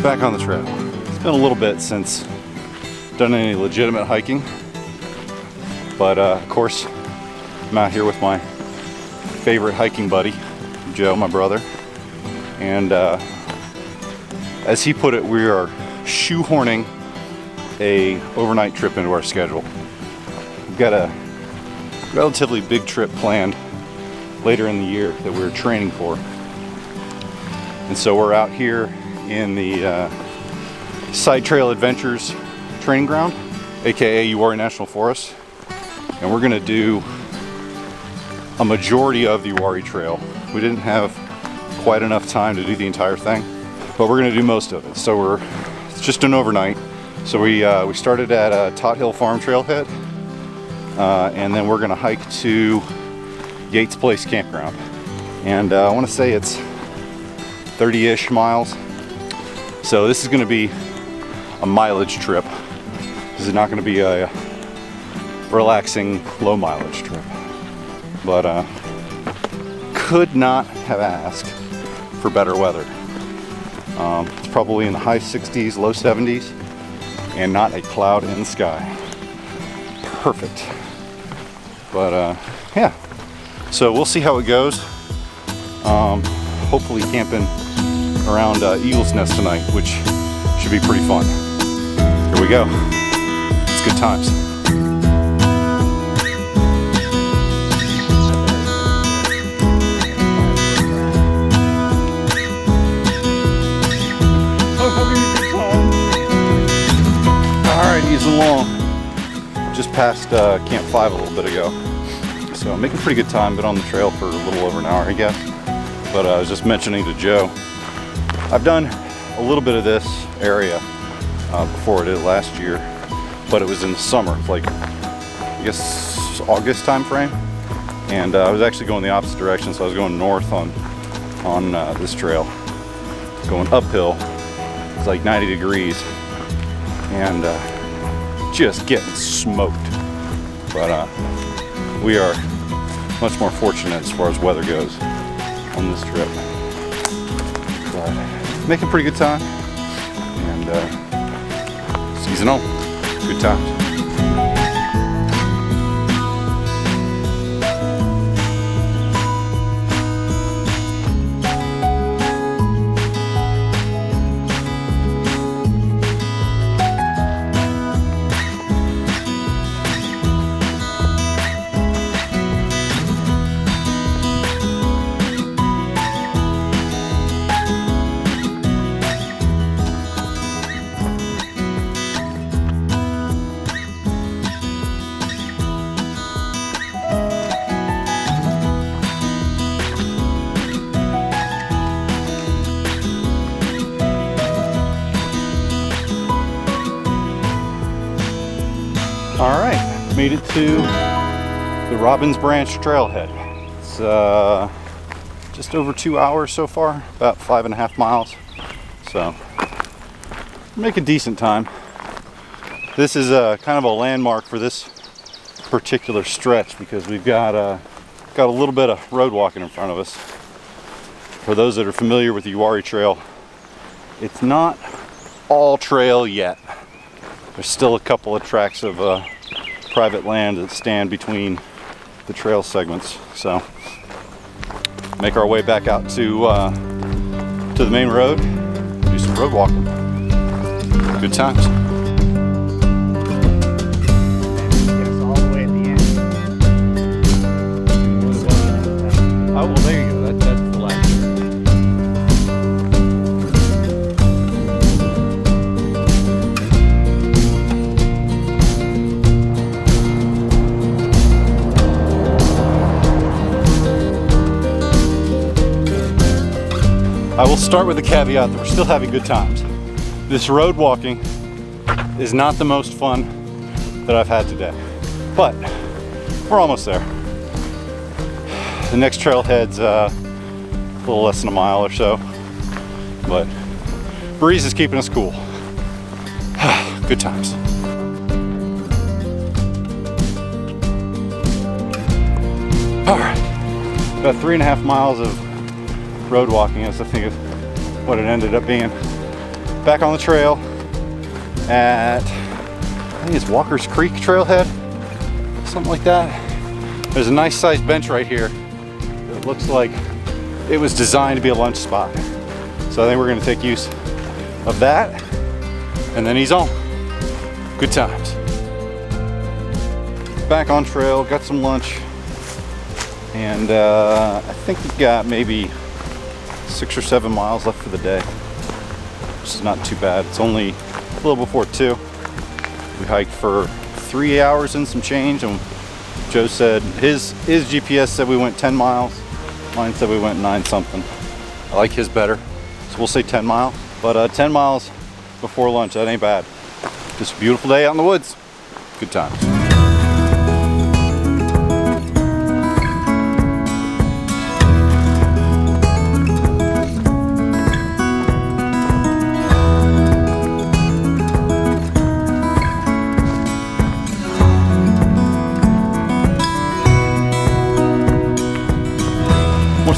Back on the trail. It's been a little bit since done any legitimate hiking, but of course I'm out here with my favorite hiking buddy, Joe, my brother, and as he put it, we are shoehorning a overnight trip into our schedule. We've got a relatively big trip planned later in the year that we're training for, and so we're out here in the Side Trail Adventures training ground, aka Uwharrie National Forest, and we're gonna do a majority of the Uwharrie Trail. We didn't have quite enough time to do the entire thing, but we're gonna do most of it. So it's just an overnight. So we started at Tot Hill Farm Trailhead, and then we're gonna hike to Yates Place campground. And I wanna say it's 30-ish miles. So this is gonna be a mileage trip. This is not gonna be a relaxing, low mileage trip. But could not have asked for better weather. It's probably in the high 60s, low 70s, and not a cloud in the sky. Perfect. But yeah, so we'll see how it goes. Hopefully camping around Eagle's Nest tonight, which should be pretty fun. Here we go. It's good times. Alright, easing along. Just passed Camp 5 a little bit ago. So I'm making pretty good time, been on the trail for a little over an hour, I guess. But I was just mentioning to Joe, I've done a little bit of this area before I did last year, but it was in the summer, like I guess August time frame, and I was actually going the opposite direction, so I was going north on this trail, going uphill. It's like 90 degrees, and just getting smoked. But we are much more fortunate as far as weather goes on this trip. But making pretty good time, and seasonal, good times. All right, made it to the Robbins Branch Trailhead. It's just over 2 hours so far, about 5.5 miles. So making decent time. This is kind of a landmark for this particular stretch because we've got a little bit of road walking in front of us. For those that are familiar with the Uwharrie Trail, it's not all trail yet. There's still a couple of tracts of private land that stand between the trail segments. So make our way back out to the main road, do some road walking. Good times. All the way at the end. Oh, well, there you go. That's the last. I will start with the caveat that we're still having good times. This road walking is not the most fun that I've had today, but we're almost there. The next trailhead's a little less than a mile or so, but breeze is keeping us cool. Good times. All right, about 3.5 miles of road walking is, I think, what it ended up being. back on the trail at, I think it's Walker's Creek Trailhead, something like that. There's a nice sized bench right here. It looks like it was designed to be a lunch spot. So I think we're gonna take use of that, and then he's on. Good times. Back on trail, got some lunch, and I think we've got maybe 6 or 7 miles left for the day, which is not too bad. It's only a little before 2. We hiked for 3 hours and some change, and Joe said his GPS said we went 10 miles. Mine said we went 9 something. I like his better, so we'll say 10 miles. But 10 miles before lunch, that ain't bad. Just a beautiful day out in the woods. Good times.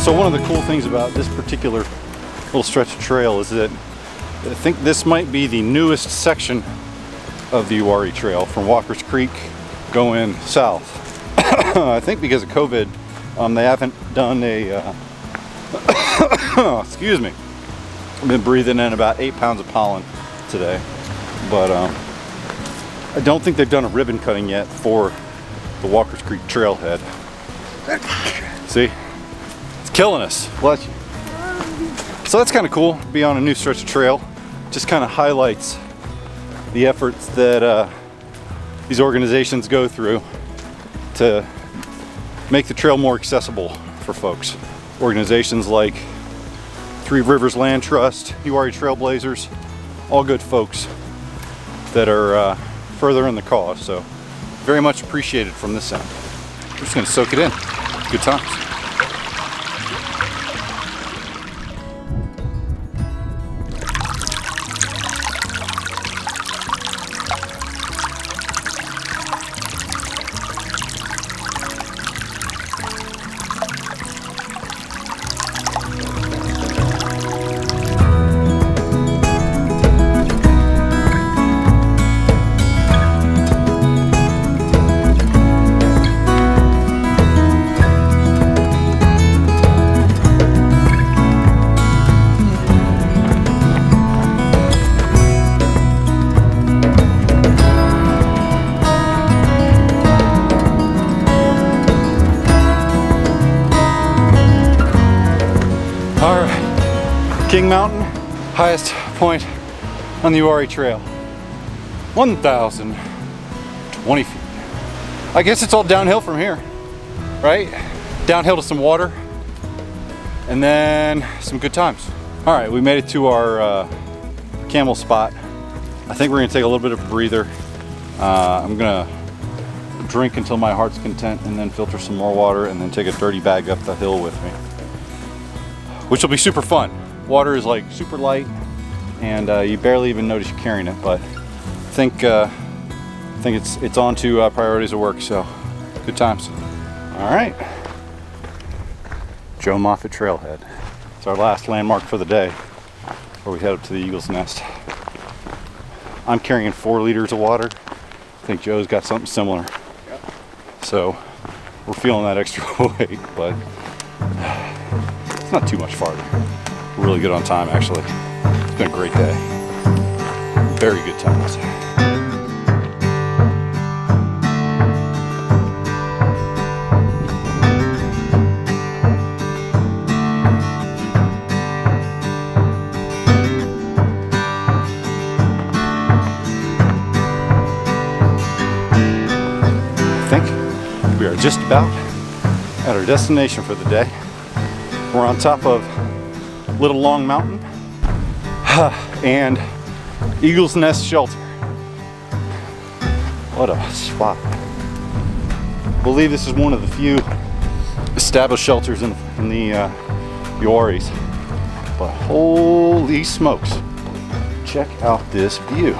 So one of the cool things about this particular little stretch of trail is that I think this might be the newest section of the Uwharrie Trail from Walker's Creek going south. I think because of COVID, they haven't done a, excuse me, I've been breathing in about 8 pounds of pollen today, but I don't think they've done a ribbon cutting yet for the Walker's Creek Trailhead. See? Killing us. Bless you. So that's kind of cool, be on a new stretch of trail. Just kind of highlights the efforts that these organizations go through to make the trail more accessible for folks. Organizations like Three Rivers Land Trust, Uwharrie Trailblazers, all good folks that are furthering the cause. So very much appreciated from this end. We're just gonna soak it in. Good times. King Mountain, highest point on the Uwharrie Trail, 1,020 feet. I guess it's all downhill from here, right? Downhill to some water, and then some good times. All right, we made it to our camel spot. I think we're gonna take a little bit of a breather. I'm gonna drink until my heart's content, and then filter some more water, and then take a dirty bag up the hill with me, which will be super fun. Water is like super light, and you barely even notice you're carrying it. But I think it's on to priorities of work. So good times. All right, Joe Moffett Trailhead. It's our last landmark for the day, where we head up to the Eagle's Nest. I'm carrying 4 liters of water. I think Joe's got something similar. So we're feeling that extra weight, but it's not too much farther. We're really good on time, actually. It's been a great day. Very good times. I think we are just about at our destination for the day. We're on top of Little Long Mountain and Eagle's Nest Shelter. What a spot. I believe this is one of the few established shelters in the Uwharries. But holy smokes, check out this view.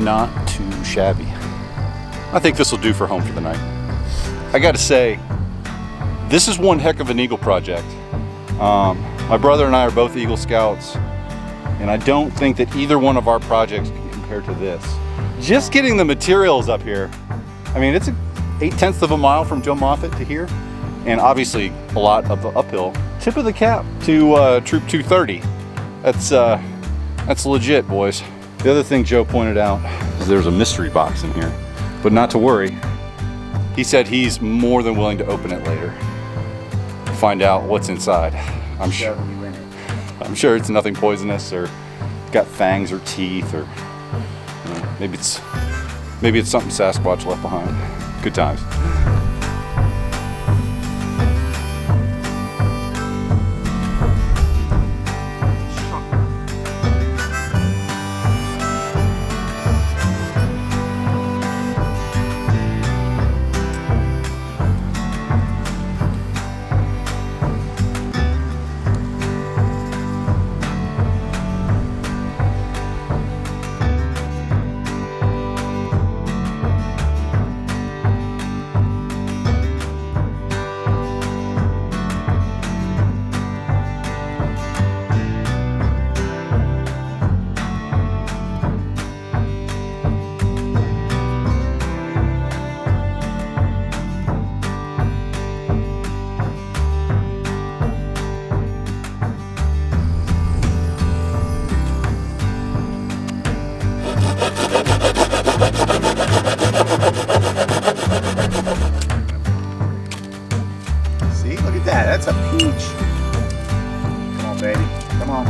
Not too shabby. I think this will do for home for the night. I gotta say, this is one heck of an eagle project. My brother and I are both Eagle Scouts, And I don't think that either one of our projects can compare to this. Just getting the materials up here. I mean, it's 8/10 of a mile from Joe Moffett to here. And obviously a lot of the uphill. Tip of the cap to Troop 230. That's legit, boys. The other thing Joe pointed out is there's a mystery box in here, but not to worry. He said he's more than willing to open it later to find out what's inside. I'm sure it's nothing poisonous or got fangs or teeth, or you know, maybe it's something Sasquatch left behind. Good times. See, look at that. That's a peach. Come on, baby. Come on.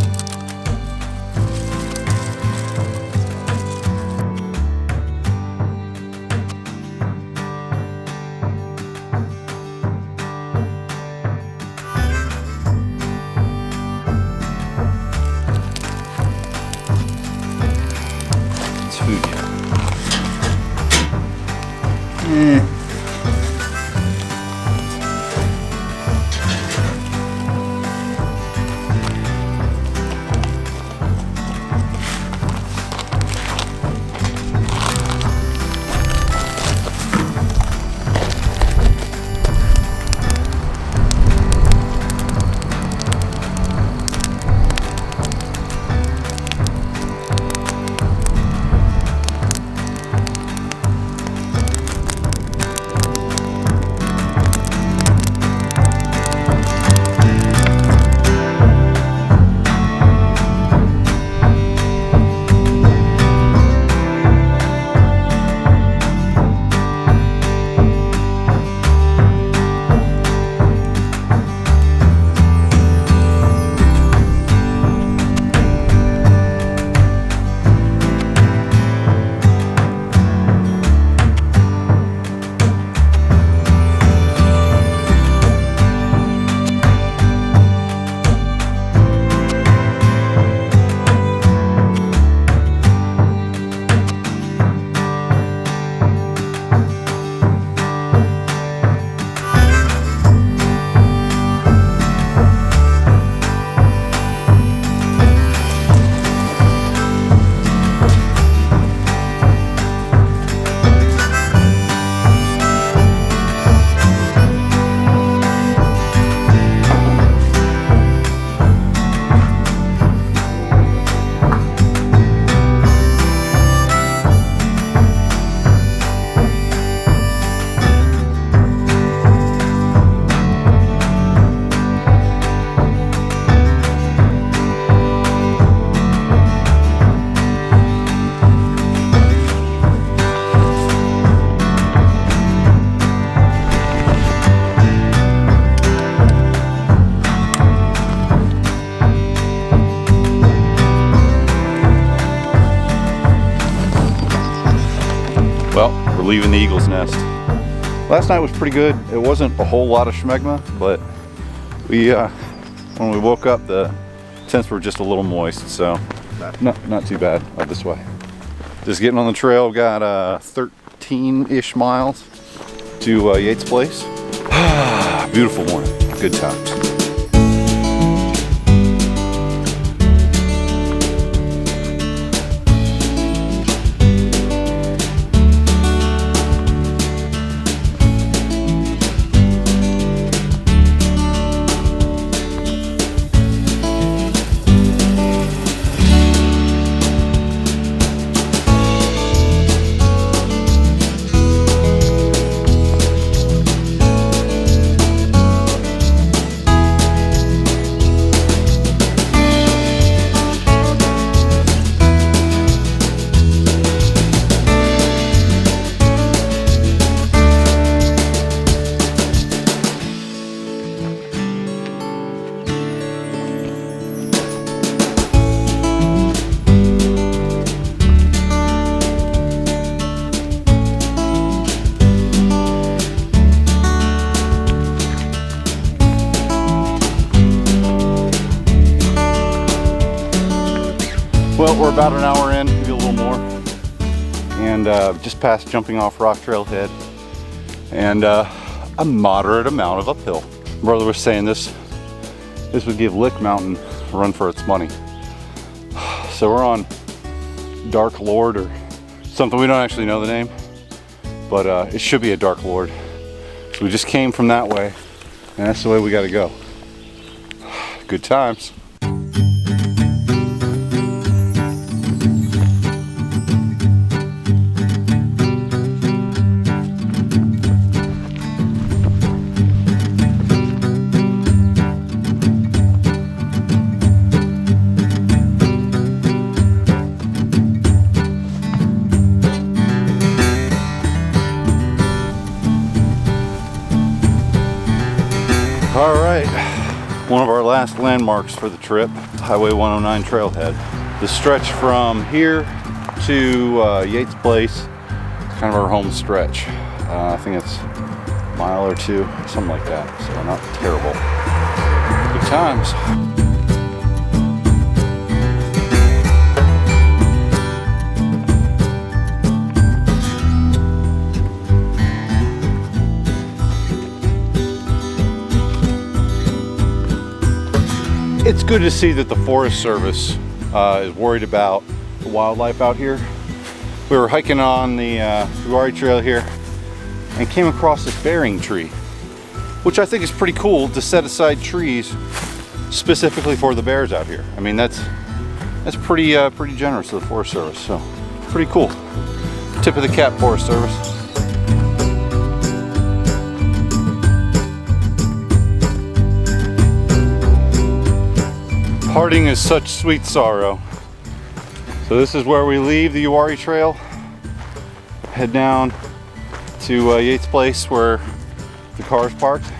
It's food yet. Well, we're leaving the Eagle's Nest. Last night was pretty good. It wasn't a whole lot of schmegma, but when we woke up, the tents were just a little moist, so not too bad out this way. Just getting on the trail, got 13-ish miles to Yates Place. Beautiful morning, good times. Well, we're about an hour in, maybe a little more, and just past jumping off rock trailhead, and a moderate amount of uphill. Brother was saying this would give Lick Mountain a run for its money. So we're on Dark Lord or something. We don't actually know the name, but it should be a Dark Lord. So we just came from that way, and that's the way we got to go. Good times. All right, one of our last landmarks for the trip, Highway 109 Trailhead. The stretch from here to Yates Place is kind of our home stretch. I think it's a mile or two, something like that, so not terrible. Good times. It's good to see that the Forest Service is worried about the wildlife out here. We were hiking on the Uwharrie Trail here and came across this bearing tree, which I think is pretty cool to set aside trees specifically for the bears out here. I mean, that's pretty generous of the Forest Service, so pretty cool. Tip of the cap, Forest Service. Parting is such sweet sorrow. So this is where we leave the Uwharrie Trail, head down to Yates Place where the car is parked,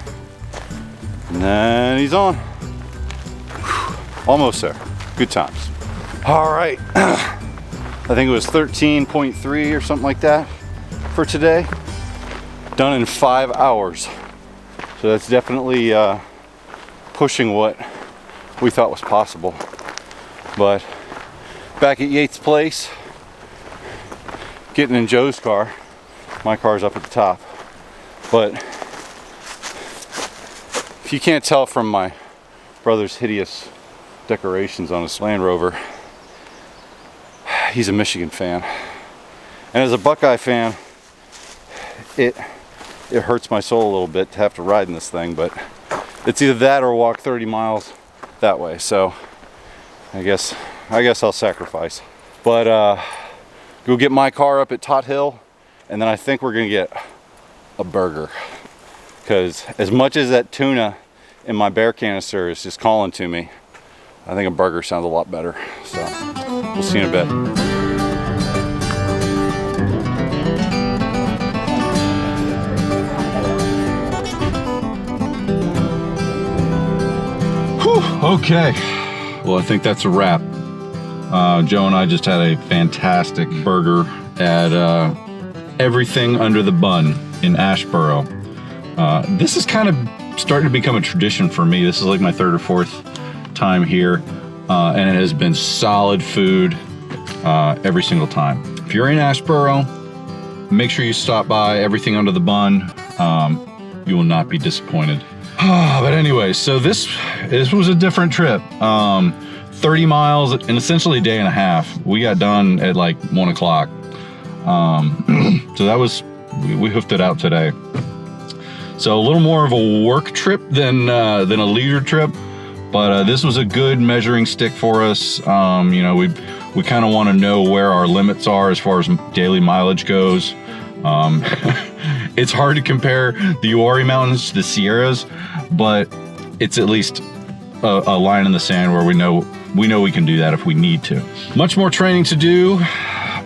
and then he's on. Whew, almost there. Good times. All right, I think it was 13.3 or something like that for today. Done in 5 hours. So that's definitely pushing what we thought was possible. But back at Yates Place, getting in Joe's car. My car's up at the top. But if you can't tell from my brother's hideous decorations on his Land Rover, he's a Michigan fan. And as a Buckeye fan, it hurts my soul a little bit to have to ride in this thing, but it's either that or walk 30 miles that way, so I guess I'll sacrifice. But go get my car up at Tot Hill, and then I think we're gonna get a burger, because as much as that tuna in my bear canister is just calling to me, I think a burger sounds a lot better. So we'll see you in a bit. Okay, well, I think that's a wrap. Joe and I just had a fantastic burger at Everything Under the Bun in Asheboro. This is kind of starting to become a tradition for me. This is like my third or fourth time here, and it has been solid food every single time. If you're in Asheboro, make sure you stop by Everything Under the Bun. You will not be disappointed. But anyway, so this was a different trip. 30 miles in essentially a day and a half. We got done at like 1 o'clock. So that was, we hoofed it out today. So a little more of a work trip than a leisure trip, but this was a good measuring stick for us. You know, we kind of want to know where our limits are as far as daily mileage goes. It's hard to compare the Uwharrie Mountains to the Sierras, but it's at least a line in the sand where we know we can do that if we need to. Much more training to do,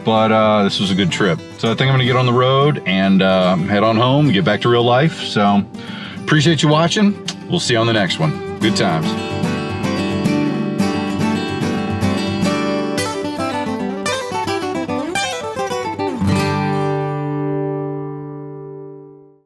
but this was a good trip. So I think I'm gonna get on the road and head on home, get back to real life. So appreciate you watching. We'll see you on the next one. Good times.